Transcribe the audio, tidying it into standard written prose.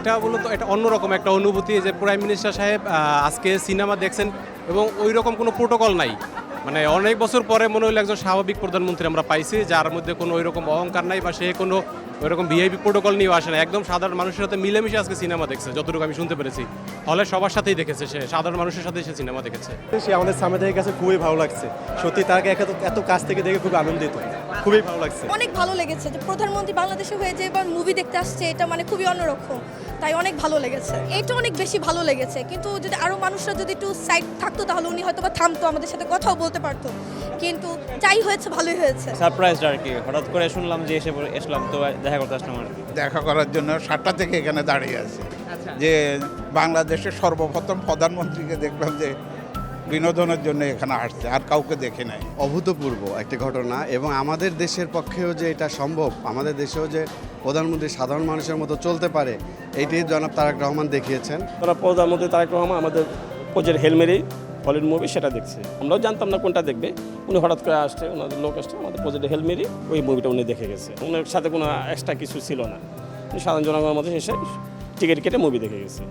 এটা মূলত এটা অন্যরকম একটা অনুভূতি যে প্রাইম মিনিস্টার সাহেব আজকে সিনেমা দেখছেন এবং ওই রকম কোনো প্রোটোকল নাই। মানে অনেক বছর পরে মনে হলো একজন স্বাভাবিক প্রধানমন্ত্রী আমরা পাইছি, যার মধ্যে কোনো ওই রকম অহংকার নাই বা সে কোনো ওই রকম ভিআইপি প্রোটোকল নিয়েও আসে না। একদম সাধারণ মানুষের সাথে মিলেমিশে আজকে সিনেমা দেখছে, যতটুকু আমি শুনতে পেরেছি। হলে সবার সাথেই দেখেছে, সে সাধারণ মানুষের সাথেই সে সিনেমা দেখেছে। সে আমাদের সামনে থেকে কাছে খুবই ভালো লাগছে, সত্যি তাকে এত কাছ থেকে দেখে খুব আনন্দিত, খুবই ভালো লাগছে। অনেক ভালো লেগেছে যে প্রধানমন্ত্রী বাংলাদেশে হয়ে যে এবার মুভি দেখতে আসছে, এটা মানে খুবই অন্যরকম, তাই অনেক ভালো লেগেছে। এটা অনেক বেশি ভালো লেগেছে, কিন্তু যদি আরও মানুষরা যদি একটু সাইড থাকতো তাহলে উনি হয়তো বা থামতো, আমাদের সাথে কথাও বলতে পারতো। কিন্তু যাই হয়েছে ভালোই হয়েছে। সারপ্রাইজড আর কি, হঠাৎ করে শুনলাম যে এসলাম, তো দেখা করতে আসলাম আর কি। দেখা করার জন্য 7টা থেকে এখানে দাঁড়িয়ে আছি, যে বাংলাদেশের সর্বপ্রথম প্রধানমন্ত্রীকে দেখলাম যে বিনোদনের জন্য এখানে আসছে, আর কাউকে দেখে নাই। অভূতপূর্ব একটা ঘটনা, এবং আমাদের দেশের পক্ষেও যে এটা সম্ভব, আমাদের দেশেও যে প্রধানমন্ত্রী সাধারণ মানুষের মতো চলতে পারে, এইটাই জনাব তারেক রহমান দেখিয়েছেন। তারা প্রধানমন্ত্রী তারেক রহমান আমাদের প্রজেক্ট হেলমেরি হলিউড মুভি সেটা দেখছে, আমরাও জানতাম না কোনটা দেখবে। উনি হঠাৎ করে আসছে, ওনাদের লোক আসছে, আমাদের প্রজেক্ট হেলমেরি ওই মুভিটা উনি দেখে গেছে। ওনার সাথে কোনো এক্সট্রা কিছু ছিল না, উনি সাধারণ জনগণের মধ্যে এসে টিকিট কেটে মুভি দেখে গেছে।